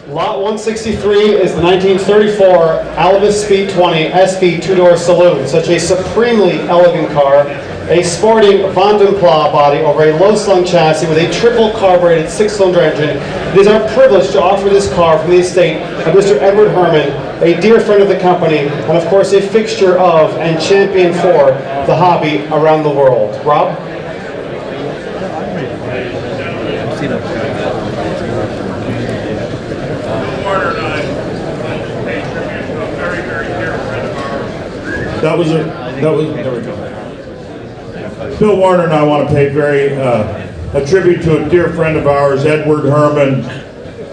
Lot 163 is the 1934 Alvis Speed 20 SP two-door Saloon. Such a supremely elegant car, a sporting Vanden Plas body over a low-slung chassis with a triple-carbureted 6-cylinder engine. It is our privilege to offer this car from the estate of Mr. Edward Herrmann, a dear friend of the company, and of course a fixture of and champion for the hobby around the world. Rob? There we go. Bill Warner and I want to pay a tribute to a dear friend of ours, Edward Herrmann,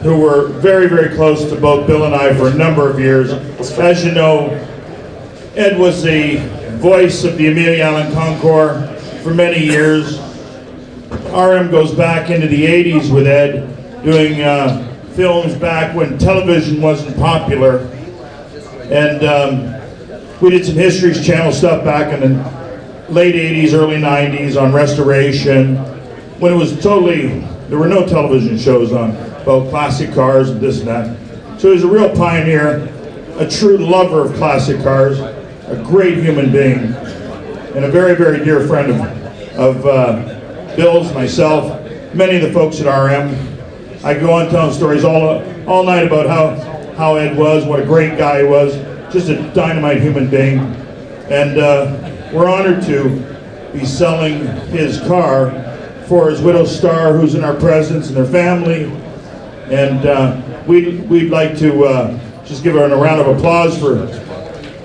who were very, very close to both Bill and I for a number of years. As you know, Ed was the voice of the Amelia Island Concours for many years. RM goes back into the 80s with Ed, doing films back when television wasn't popular. And we did some History Channel stuff back in the late 80s, early 90s on restoration, when it was there were no television shows on about classic cars and this and that. So he was a real pioneer, a true lover of classic cars, a great human being, and a very, very dear friend of Bill's, myself, many of the folks at RM. I go on telling stories all night about how Ed was, what a great guy he was, just a dynamite human being. And we're honored to be selling his car for his widow Star, who's in our presence, and their family. And we'd like to just give her a round of applause for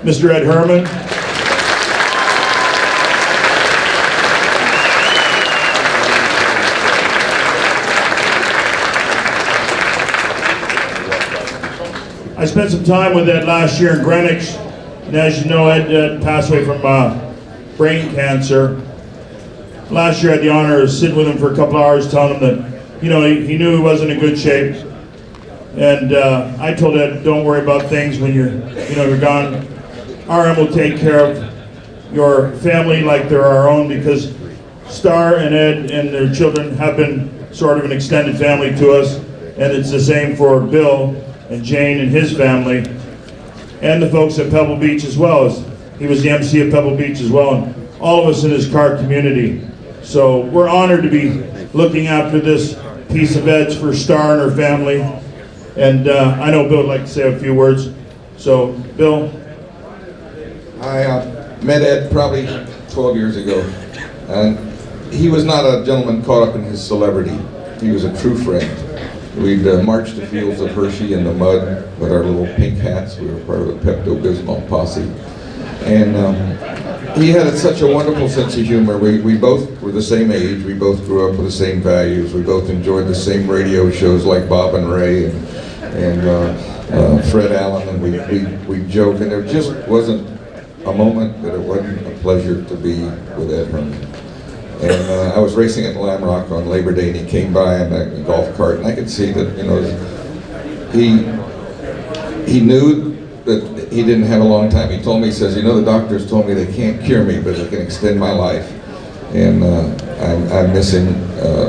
Mr. Ed Herrmann. I spent some time with Ed last year in Greenwich, and as you know, Ed passed away from brain cancer. Last year I had the honor of sitting with him for a couple hours, telling him that, you know, he knew he wasn't in good shape. And I told Ed, don't worry about things when you're gone. RM will take care of your family like they're our own, because Star and Ed and their children have been sort of an extended family to us, and it's the same for Bill and Jane and his family, and the folks at Pebble Beach as well. He was the MC at Pebble Beach as well, and all of us in his car community. So we're honored to be looking after this piece of Ed's for Star and her family. And I know Bill would like to say a few words. So, Bill? I met Ed probably 12 years ago, and he was not a gentleman caught up in his celebrity. He was a true friend. We'd march the fields of Hershey in the mud with our little pink hats. We were part of the Pepto-Bismol posse. And he had such a wonderful sense of humor. We both were the same age. We both grew up with the same values. We both enjoyed the same radio shows like Bob and Ray and Fred Allen. And we joke. And there just wasn't a moment that it wasn't a pleasure to be with Ed Herrmann. And I was racing at Lamrock on Labor Day, and he came by in a golf cart, and I could see that, you know, he knew that he didn't have a long time. He told me, he says, you know, the doctors told me they can't cure me, but they can extend my life. And I miss him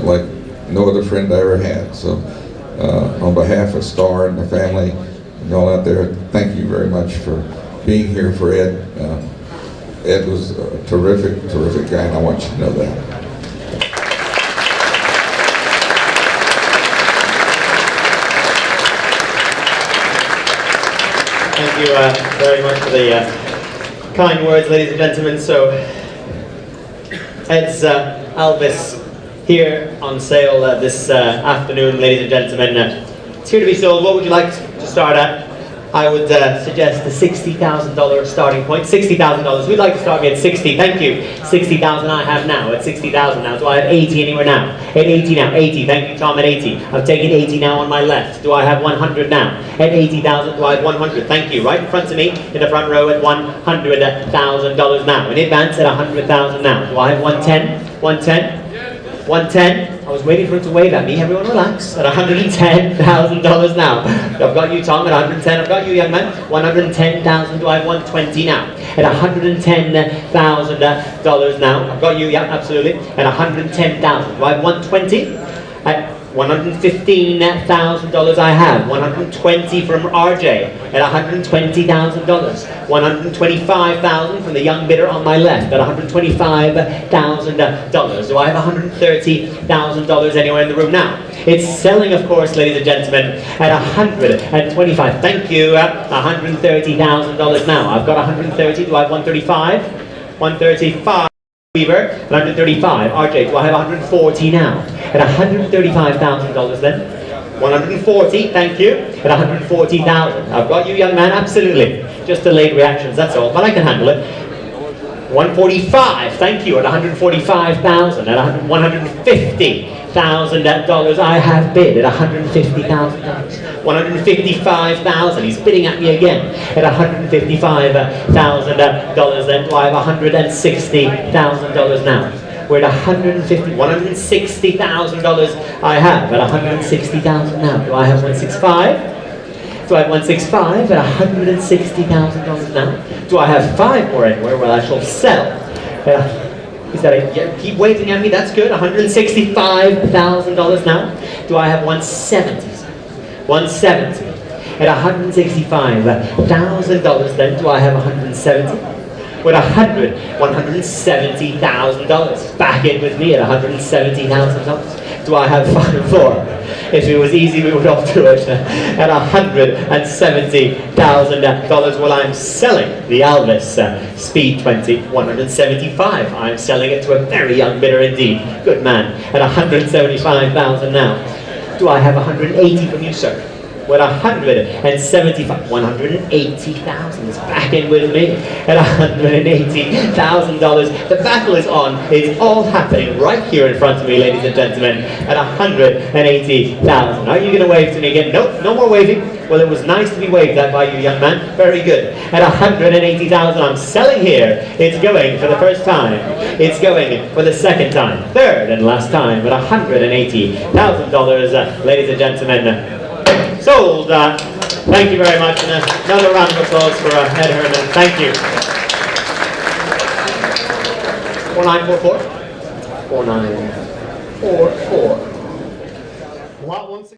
like no other friend I ever had. So on behalf of Star and the family and y'all out there, thank you very much for being here for Ed. Ed was a terrific, terrific guy, and I want you to know that. Thank you very much for the kind words, ladies and gentlemen. So, Ed's Alvis here on sale this afternoon, ladies and gentlemen. It's here to be sold. What would you like to start at? I would suggest the $60,000 starting point. $60,000. We'd like to start at 60. Thank you. 60,000 I have now. At 60,000 now. Do I have 80 anywhere now? At 80 now. 80. Thank you, Tom. At 80. I've taken 80 now on my left. Do I have 100 now? At 80,000. Do I have 100? Thank you. Right in front of me in the front row at $100,000 now. In advance at 100,000 now. Do I have 110? 110? 110. I was waiting for it to wave at me. Everyone relax. At $110,000 now. I've got you, Tom, at 110. I've got you, young man. 110,000. Do I have 120 now? At $110,000 now. I've got you, yeah, absolutely. At 110,000. Do I have 120? At $115,000 I have. 120 from RJ at $120,000. 125,000 from the young bidder on my left at $125,000. Do I have $130,000 anywhere in the room now? It's selling, of course, ladies and gentlemen, at $125. Thank you. $130,000 now. I've got 130. Do I have 135? 135. Weaver, 135. RJ, do I have 140 now? At $135,000 then? 140, thank you. At 140,000. I've got you, young man, absolutely. Just delayed reactions, that's all, but I can handle it. 145, thank you. At 145,000. At $150,000 I have bid at $150,000. 155,000. He's bidding at me again at $155,000. Then do I have $160,000 now? We're at $160,000 I have at $160,000 now. Do I have 165? Do I have 165 at $160,000 now? Do I have 5 more anywhere? Well, I shall sell. Is that a, yeah, keep waving at me, that's good. $165,000 now. Do I have 170? 170. At $165,000 then, do I have 170? With $170,000. Back in with me at $170,000. Do I have 5 more? If it was easy, we would all do it. At $170,000. Well, I'm selling the Alvis Speed 20, 175. I'm selling it to a very young bidder indeed. Good man. At $175,000 now. Do I have 180 from you, sir? With 175, 180,000 is back in with me at $180,000. The battle is on. It's all happening right here in front of me, ladies and gentlemen, at $180,000. Are you going to wave to me again? Nope, no more waving. Well, it was nice to be waved at by you, young man. Very good. At $180,000, I'm selling here. It's going for the first time. It's going for the second time. Third and last time at $180,000, ladies and gentlemen. Sold. Thank you very much, and another round of applause for Ed Herrmann. Thank you. 4944. 4944. Lot 160.